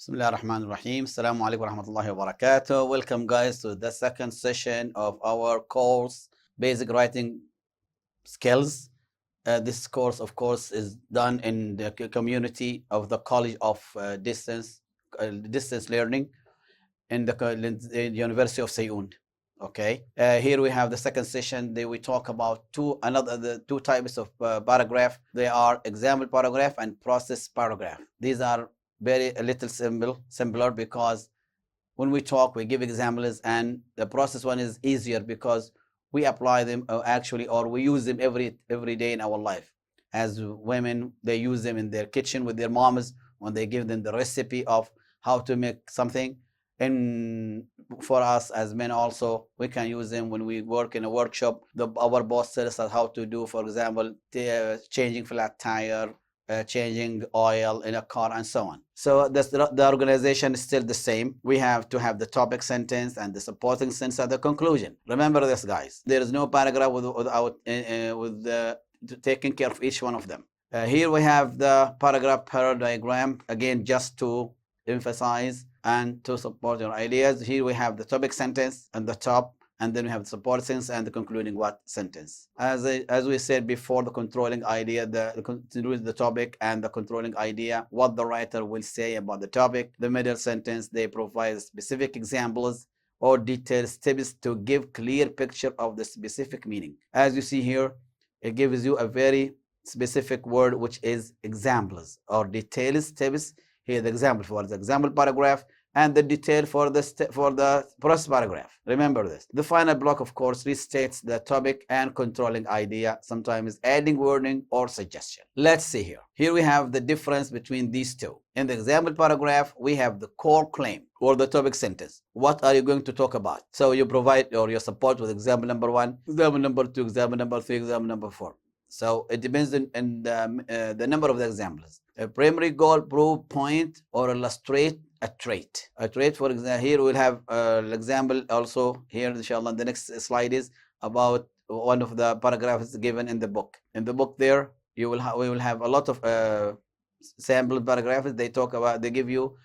Bismillah ar-Rahman ar-Rahim. Assalamu alaikum wa rahmatullahi wa barakatuh. Welcome guys to the second session of our course, Basic Writing Skills. This course, of course, is done in the community of the College of Distance Learning in the University of Seyun. Okay, here we have the second session. We talk about the two types of paragraph. They are example paragraph and process paragraph. These are very a little simpler because when we talk, we give examples, and the process one is easier because we apply them or we use them every day in our life. As women, they use them in their kitchen with their moms when they give them the recipe of how to make something. And for us as men also, we can use them when we work in a workshop. Our boss tells us how to do, for example, changing flat tire, changing oil in a car, and so on. So the organization is still the same. We have to have the topic sentence and the supporting sentence at the conclusion. Remember this, guys. There is no paragraph without taking care of each one of them. Here we have the paragraph parallel diagram, again, just to emphasize and to support your ideas. Here we have the topic sentence at the top, and then we have the support sentence and the concluding sentence. As we said before, the controlling idea, the topic and the controlling idea, what the writer will say about the topic. The middle sentence, they provide specific examples or detailed steps to give clear picture of the specific meaning. As you see here, it gives you a very specific word, which is examples or detailed steps. Here the example for the example paragraph and the detail for the process paragraph. Remember this. The final block, of course, restates the topic and controlling idea, sometimes adding wording or suggestion. Let's see here. Here we have the difference between these two. In the example paragraph, we have the core claim or the topic sentence. What are you going to talk about? So you provide or you support with example number 1, example number 2, example number 3, example number 4. So it depends on the number of the examples. A primary goal, prove, point, or illustrate a trait. A trait, for example, here we'll have an example also here, inshallah. The next slide is about one of the paragraphs given in the book. In the book there, we will have a lot of sample paragraphs. They give you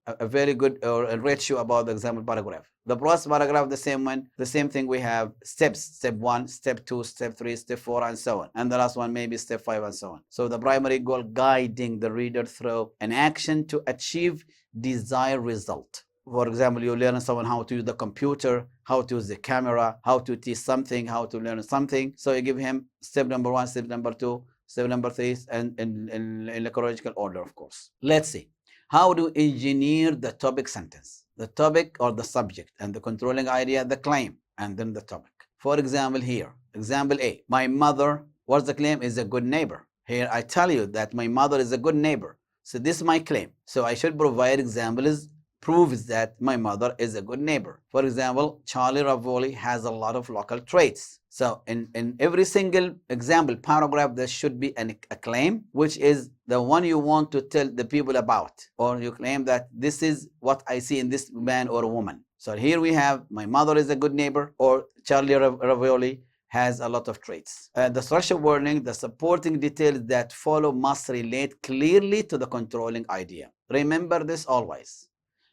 a very good ratio about the example paragraph. The process paragraph, the same thing. We have steps: step 1, step 2, step 3, step 4, and so on. And the last one maybe step 5, and so on. So the primary goal, guiding the reader through an action to achieve desired result. For example, you learn someone how to use the computer, how to use the camera, how to teach something, how to learn something. So you give him step number 1, step number 2, step number 3, and in the chronological order, of course. Let's see. How to engineer the topic sentence, the topic or the subject, and the controlling idea, the claim, and then the topic. For example, here, example A, my mother, what's the claim, is a good neighbor. Here I tell you that my mother is a good neighbor. So this is my claim. So I should provide examples, proves that my mother is a good neighbor. For example, Charlie Ravioli has a lot of local traits. So in every single example paragraph, there should be a claim, which is the one you want to tell the people about, or you claim that this is what I see in this man or woman. So here we have my mother is a good neighbor, or Charlie Ravioli has a lot of traits. The structure wording, the supporting details that follow must relate clearly to the controlling idea. Remember this always.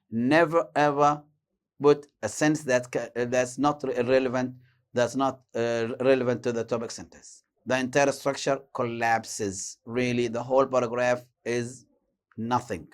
Never ever put a sentence that's not relevant to the topic sentence. The entire structure collapses. Really, the whole paragraph is nothing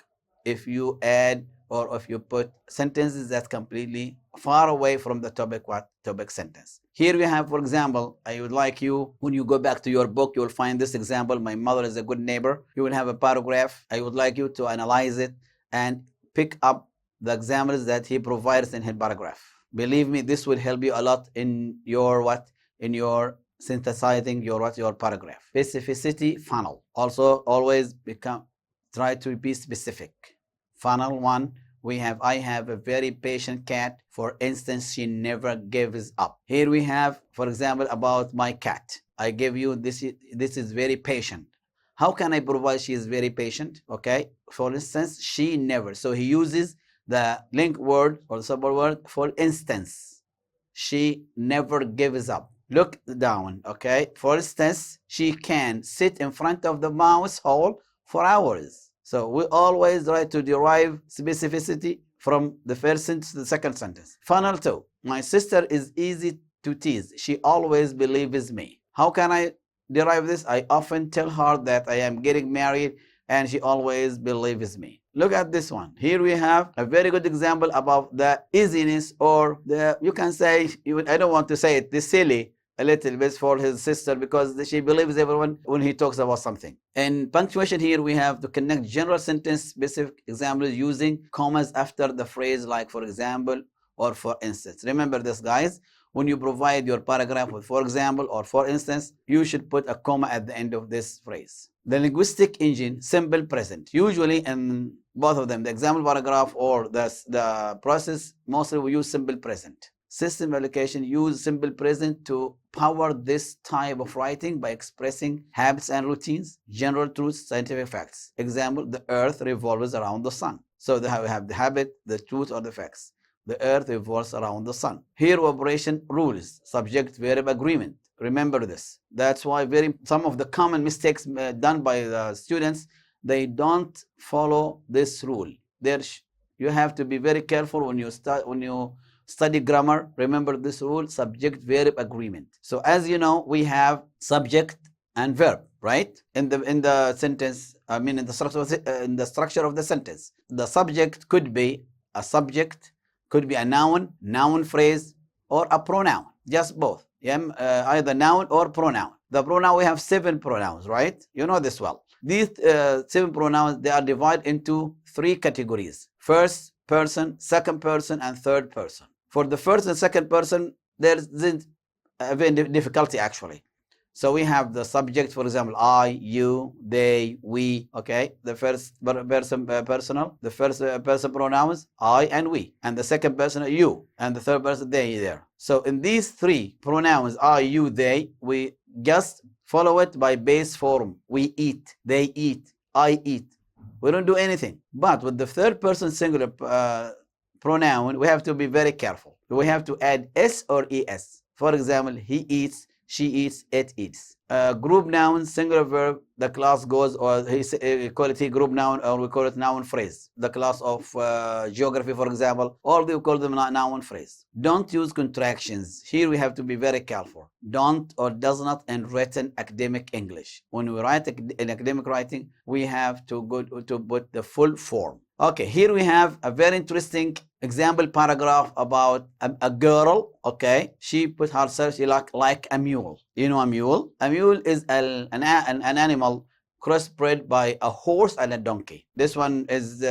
if you add or if you put sentences that's completely far away from the topic sentence. Here we have, for example, I would like you, when you go back to your book, you will find this example, my mother is a good neighbor. You will have a paragraph. I would like you to analyze it and pick up the examples that he provides in his paragraph. Believe me, this will help you a lot in your synthesizing your paragraph. Specificity funnel. Also, always try to be specific. Funnel 1, I have a very patient cat. For instance, she never gives up. Here we have, for example, about my cat. I give you this is very patient. How can I provide she is very patient? Okay. For instance, she never. So he uses the link word or the support word, for instance. She never gives up. Look down, okay? For instance, she can sit in front of the mouse hole for hours. So we always try to derive specificity from the first sentence to the second sentence. Funnel 2. My sister is easy to tease. She always believes me. How can I derive this? I often tell her that I am getting married and she always believes me. Look at this one. Here we have a very good example about the easiness, or the, you can say, I don't want to say it, the silly a little bit for his sister, because she believes everyone when he talks about something. In punctuation, here we have to connect general sentence specific examples using commas after the phrase, like for example or for instance. Remember this, guys. When you provide your paragraph with for example or for instance, you should put a comma at the end of this phrase. The linguistic engine, simple present. Usually in both of them, the example paragraph or the process, mostly we use simple present. System application use simple present to power this type of writing by expressing habits and routines, general truths, scientific facts. Example, the earth revolves around the sun. So we have the habit, the truth, or the facts. The earth revolves around the sun. Here operation rules, subject verb agreement. Remember this. That's why some of the common mistakes done by the students, they don't follow this rule. You have to be very careful when you study grammar. Remember this rule, subject verb agreement. So as you know, we have subject and verb, right? In the sentence, I mean in the structure of the sentence. The subject could be a subject, could be a noun phrase, or a pronoun, just both. Either noun or pronoun. The pronoun, we have 7 pronouns, right? You know this well. These 7 pronouns, they are divided into 3 categories: first person, second person, and third person. For the first and second person, there isn't a very difficulty actually. So we have the subject, for example, I, you, they, we. Okay, the first person personal, the first person pronouns I and we, and the second person you, and the third person they there. So in these 3 pronouns I, you, they, we just follow it by base form. We eat, they eat, I eat. We don't do anything. But with the third person singular pronoun, we have to be very careful. We have to add s or es. For example, he eats, she eats, it eats. Group noun, singular verb, the class goes, or we call it group noun, or we call it noun phrase. The class of geography, for example, or we call them noun phrase. Don't use contractions. Here we have to be very careful. Don't or does not in written academic English. When we write in academic writing, we have to put the full form. Okay, here we have a very interesting example paragraph about a girl. Okay, she put herself, she like a mule. You know a mule? A mule is an animal crossbred by a horse and a donkey. This one is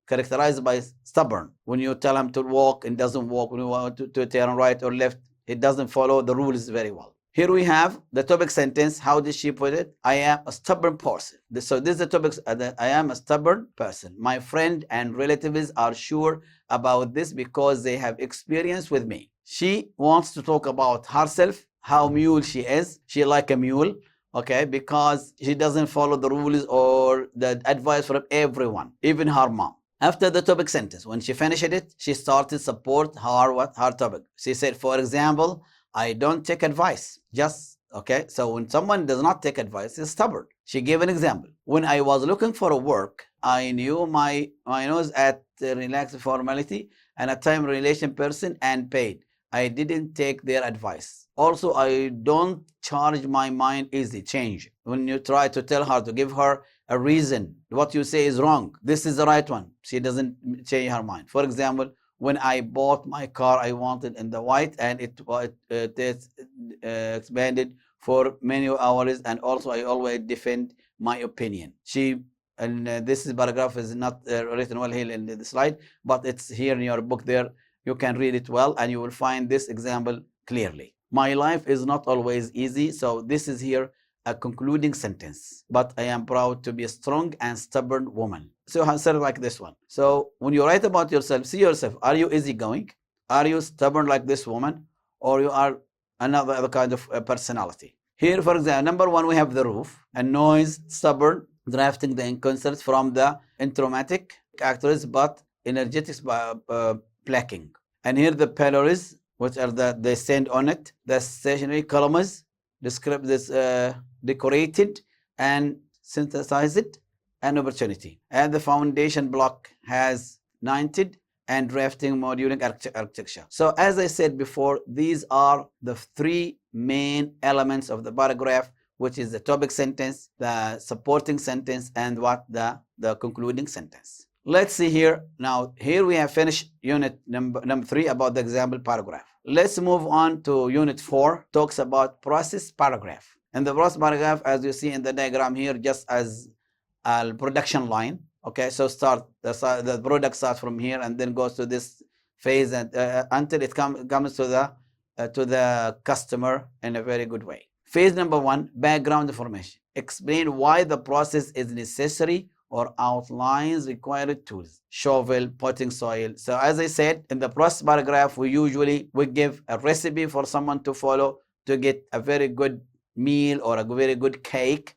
characterized by stubborn. When you tell him to walk, it doesn't walk. When you want to turn right or left, it doesn't follow the rules very well. Here we have the topic sentence. How did she put it? I am a stubborn person. So this is the topic. I am a stubborn person. My friend and relatives are sure about this because they have experience with me. She wants to talk about herself, how mule she is. She like a mule, okay, because she doesn't follow the rules or the advice from everyone, even her mom. After the topic sentence, when she finished it, she started support her topic. She said, for example, I don't take advice. Just, okay, so when someone does not take advice, is stubborn. She gave an example. When I was looking for a work, I knew my nose at relaxed formality and a time relation person and paid. I didn't take their advice. Also, I don't charge my mind easy. Change. When you try to tell her, to give her a reason, what you say is wrong, this is the right one, she doesn't change her mind. For example, when I bought my car, I wanted in the white, and it expanded for many hours, and also I always defend my opinion. This paragraph is not written well here in the slide, but it's here in your book there. You can read it well, and you will find this example clearly. My life is not always easy, so this is here a concluding sentence. But I am proud to be a strong and stubborn woman. So answer like this one. So when you write about yourself, see yourself. Are you easygoing? Are you stubborn like this woman? Or you are another other kind of personality? Here, for example, number 1, we have the roof, a noise, stubborn, drafting the concerts from the intromatic actors, but energetics placking. And here the pillars, which are they stand on it, the stationary columns, describe this decorated and synthesized, an opportunity. And the foundation block has 90 and drafting modeling architecture. So as I said before, these are the three main elements of the paragraph, which is the topic sentence, the supporting sentence, and what the concluding sentence. Let's see here. Now, here we have finished unit number 3 about the example paragraph. Let's move on to unit 4, talks about process paragraph. And the process paragraph, as you see in the diagram here, just as a production line. Okay, so the product starts from here and then goes to this phase and until it comes to the customer in a very good way. Phase number 1, background information. Explain why the process is necessary or outlines required tools. Shovel, potting soil. So as I said, in the process paragraph, we give a recipe for someone to follow to get a very good meal or a very good cake.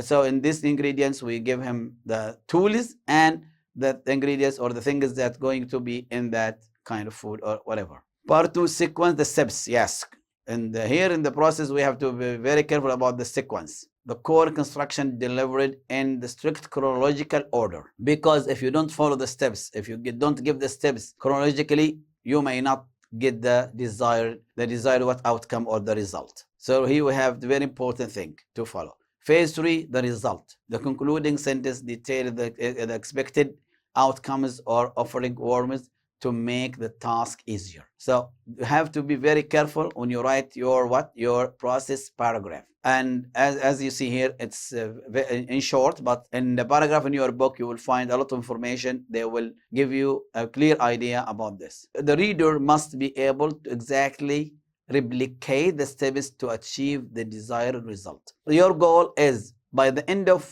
So in these ingredients, we give him the tools and the ingredients or the things that going to be in that kind of food or whatever. Part 2, sequence the steps. Yes. And here in the process, we have to be very careful about the sequence. The core construction delivered in the strict chronological order. Because if you don't follow the steps, if you don't give the steps chronologically, you may not get the desired what outcome or the result. So here we have the very important thing to follow. Phase 3, the result. The concluding sentence details the expected outcomes or offering warmth to make the task easier. So you have to be very careful when you write your process paragraph. And as you see here, it's in short, but in the paragraph in your book, you will find a lot of information. They will give you a clear idea about this. The reader must be able to exactly replicate the steps to achieve the desired result. Your goal is by the end of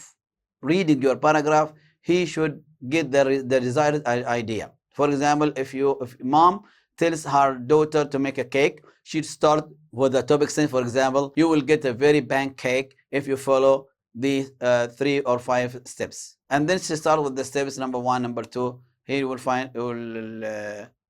reading your paragraph, he should get the desired idea. For example, if mom tells her daughter to make a cake, she'd start with the topic sentence. For example, you will get a very bang cake if you follow the 3 or 5 steps. And then she starts with the steps number 1, number 2. Here you will find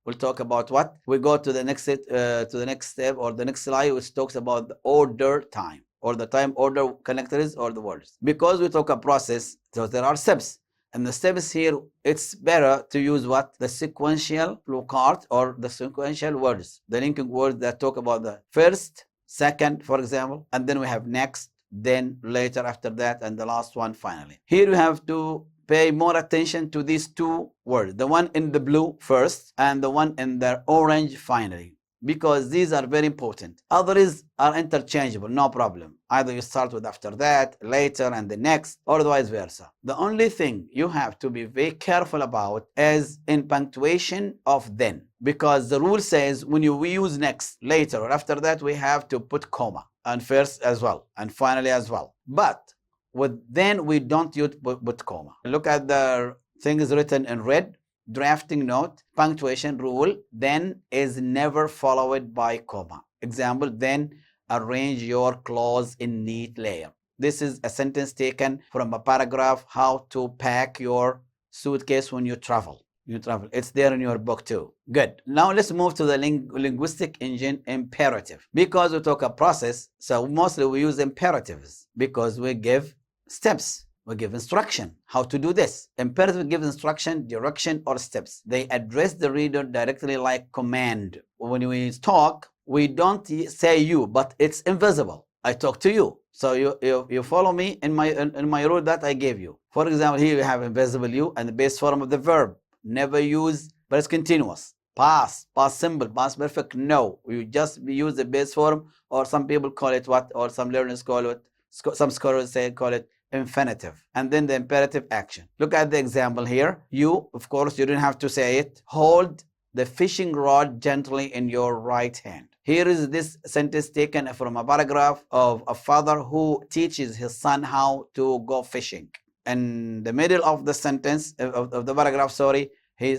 we'll talk about what we go to the next step or the next slide, which talks about the order time or the time order connectors or the words. Because we talk a process, so there are steps. And the steps here, it's better to use the sequential flowchart or the sequential words, the linking words that talk about the first, second, for example, and then we have next, then, later, after that, and the last one finally. Here you have to pay more attention to these 2 words, the one in the blue first and the one in the orange finally, because these are very important. Others are interchangeable, no problem. Either you start with after that, later, and the next, or vice versa. The only thing you have to be very careful about is in punctuation of then, because the rule says when we use next, later, or after that, we have to put comma, and first as well, and finally as well. But with then, we don't use put comma. Look at the things written in red. Drafting note, punctuation rule, then is never followed by comma. Example, then arrange your clothes in neat layer. This is a sentence taken from a paragraph, how to pack your suitcase when you travel. It's there in your book too. Good. Now let's move to the linguistic engine imperative. Because we talk a process, so mostly we use imperatives because we give steps. We give instruction, how to do this. Imperative gives instruction, direction, or steps. They address the reader directly like command. When we talk, we don't say you, but it's invisible. I talk to you. So you follow me in my rule that I gave you. For example, here we have invisible you and the base form of the verb. Never use present continuous. Past simple, past perfect. No, you just use the base form, or some people call it or some learners call it, some scholars call it infinitive, and then the imperative action. Look at the example here. You, of course, you don't have to say it. Hold the fishing rod gently in your right hand. Here is this sentence taken from a paragraph of a father who teaches his son how to go fishing. In the middle of the sentence, of the paragraph, sorry, he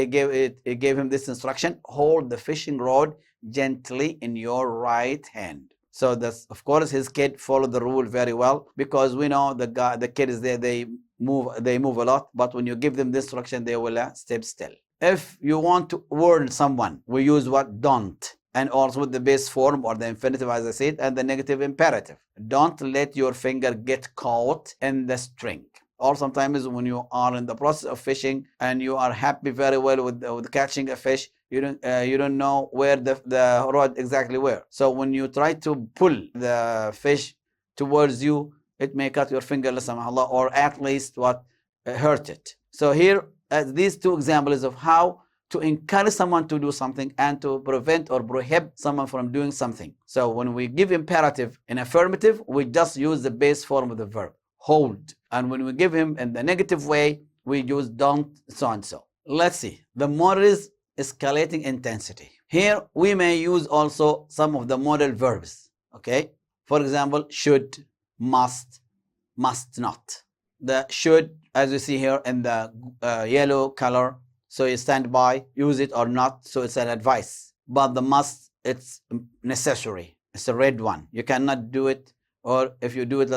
gave him this instruction: hold the fishing rod gently in your right hand. So that's, of course, his kid followed the rule very well, because we know the kid is there, they move a lot, but when you give them this instruction, they will stay still. If you want to warn someone, we use don't, and also with the base form or the infinitive, as I said, and the negative imperative. Don't let your finger get caught in the string. or sometimes when you are in the process of fishing and you are happy very well with catching a fish, you don't know where the rod exactly where. So when you try to pull the fish towards you, it may cut your finger, or at least hurt it. So here these two examples of how to encourage someone to do something and to prevent or prohibit someone from doing something. So when we give imperative in affirmative, we just use the base form of the verb, hold. And when we give him in the negative way, we use don't, so and so. Let's see. The model is escalating intensity. Here we may use also some of the modal verbs. Okay. For example, should, must, must not. The should, as you see here in the yellow color, so you stand by, use it or not, so it's an advice. But the must, it's necessary. It's a red one. You cannot do it, or if you do it,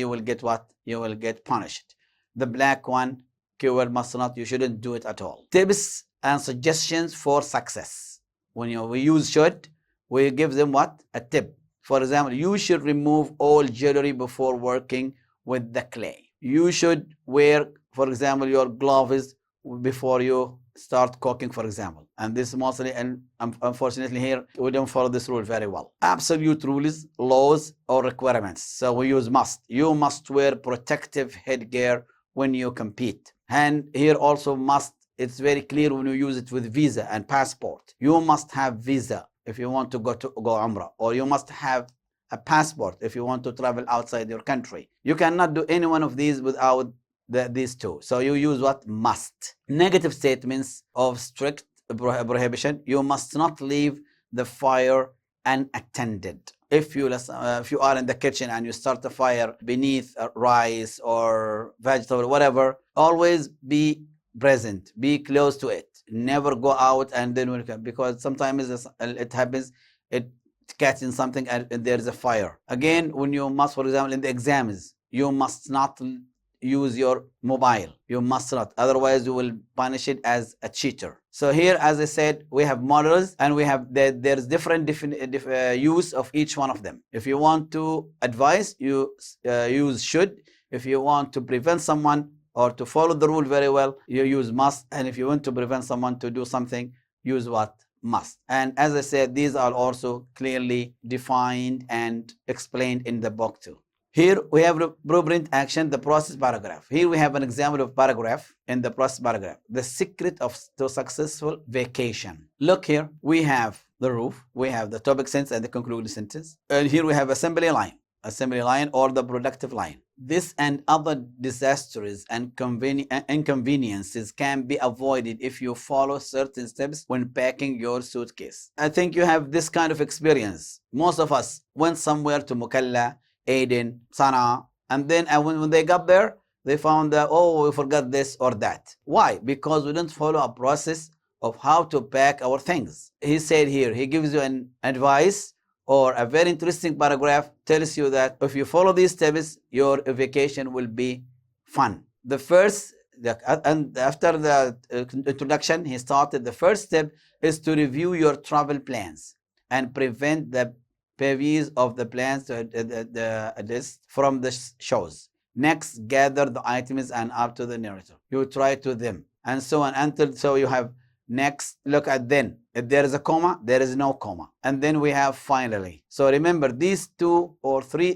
you will get what? You will get punished. The black one, keyword must not, you shouldn't do it at all. Tips and suggestions for success. When we use should, we give them what? A tip. For example, you should remove all jewelry before working with the clay. You should wear, for example, your gloves before you start cooking, for example. And this mostly, and unfortunately here, we don't follow this rule very well. Absolute rules, laws, or requirements. So we use must. You must wear protective headgear when you compete. And here also must, it's very clear when you use it with visa and passport. You must have visa if you want to go Umrah, or you must have a passport if you want to travel outside your country. You cannot do any one of these without these two. So you use what? Must. Negative statements of strict prohibition. You must not leave the fire unattended. If you are in the kitchen and you start a fire beneath rice or vegetable, whatever, always be present, be close to it. Never go out and then because sometimes it happens, it catching something and there is a fire. Again, when you must, for example, in the exams, you must not use your mobile. You must not, otherwise you will punish it as a cheater. So here, as I said, we have models and we have there's different use of each one of them. If you want to advise, you use should. If you want to prevent someone or to follow the rule very well, you use must. And if you want to prevent someone to do something, use what? Must. And as I said, these are also clearly defined and explained in the book too. Here we have blueprint action, the process paragraph. Here we have an example of paragraph in the process paragraph. The secret to successful vacation. Look here, we have the roof, we have the topic sentence and the concluding sentence. And here we have assembly line or the productive line. This and other disasters and inconveniences can be avoided if you follow certain steps when packing your suitcase. I think you have this kind of experience. Most of us went somewhere to Mukalla, Aden, Sana'a, and then when they got there, they found that, oh, we forgot this or that. Why? Because we don't follow a process of how to pack our things. He said here, he gives you an advice or a very interesting paragraph, tells you that if you follow these steps, your vacation will be fun. The first, and after the introduction, he started, the first step is to review your travel plans and prevent the previews of the plans from the shows. Next, gather the items and up to the narrator. You try to them and so on until, so you have next, look at then. If there is a comma, there is no comma. And then we have finally. So remember these two or three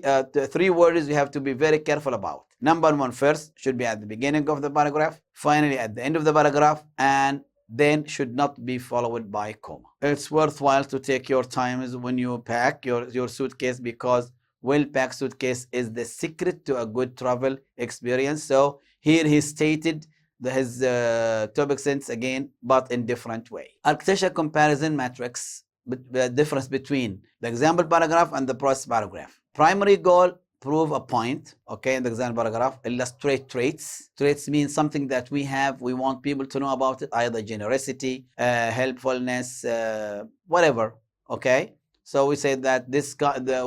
words you have to be very careful about. Number one, first should be at the beginning of the paragraph, finally at the end of the paragraph, and then should not be followed by comma. It's worthwhile to take your time when you pack your suitcase, because well-packed suitcase is the secret to a good travel experience. So here he stated his topic sentence again, but in different way. Architecture comparison matrix, the difference between the example paragraph and the process paragraph. Primary goal, prove a point. Okay, in the example paragraph, illustrate traits. Traits means something that we have, we want people to know about it, either generosity, helpfulness, whatever. Okay, so we say that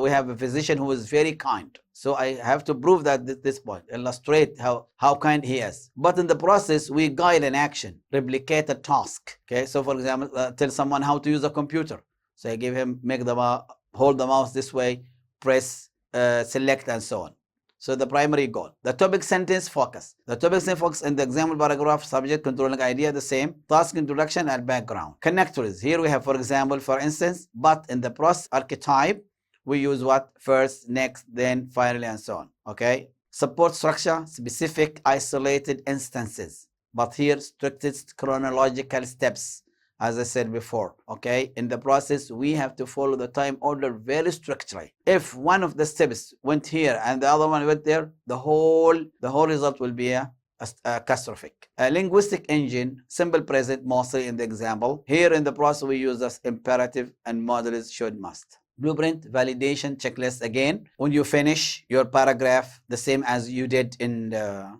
we have a physician who is very kind. So I have to prove that at this point, illustrate how kind he is. But in the process, we guide an action, replicate a task. Okay, so for example, tell someone how to use a computer. So I give him, hold the mouse this way, press, select, and so on. So the primary goal. The topic sentence focus. The topic sentence focus in the example paragraph, subject, controlling idea, the same. Task, introduction, and background. Connectors. Here we have, for example, for instance, but in the process archetype, we use what? First, next, then, finally, and so on. Okay. Support structure, specific, isolated instances. But here, strictest chronological steps. As I said before, okay, in the process, we have to follow the time order very strictly. If one of the steps went here and the other one went there, the whole result will be catastrophic. A linguistic engine, simple present mostly in the example. Here in the process, we use this imperative and model is should, must. Blueprint, validation, checklist. Again, when you finish your paragraph, the same as you did in the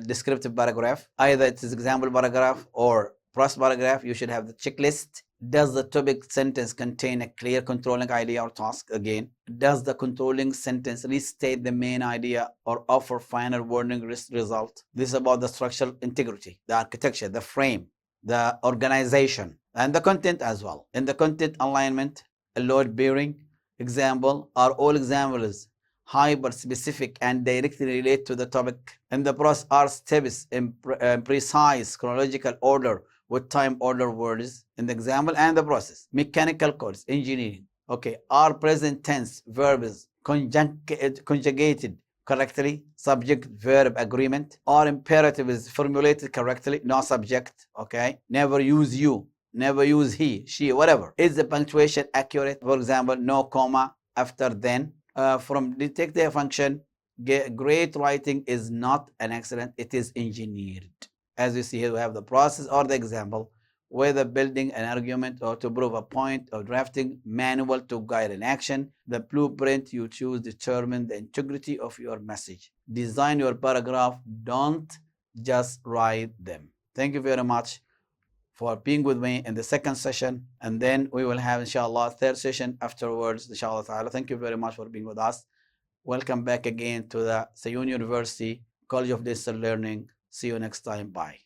descriptive paragraph, either it is example paragraph or process paragraph, you should have the checklist. Does the topic sentence contain a clear controlling idea or task? Again, does the controlling sentence restate the main idea or offer final warning result? This is about the structural integrity, the architecture, the frame, the organization, and the content as well. In the content alignment, a load bearing example are all examples hyper specific and directly relate to the topic. In the process are steps in precise chronological order with time order words in the example and the process. Mechanical codes, engineering. Okay, are present tense verbs conjugated correctly, subject verb agreement, or imperative is formulated correctly, no subject. Okay, never use you, never use he, she, whatever. Is the punctuation accurate? For example, no comma after then. From detective function, great writing is not an accident, it is engineered. As you see here, we have the process or the example, whether building an argument or to prove a point or drafting manual to guide an action. The blueprint you choose determine the integrity of your message. Design your paragraph, don't just write them. Thank you very much for being with me in the second session, and then we will have inshallah third session afterwards, inshallah ta'ala. Thank you very much for being with us. Welcome back again to the Sayoun University College of Digital Learning. See you next time. Bye.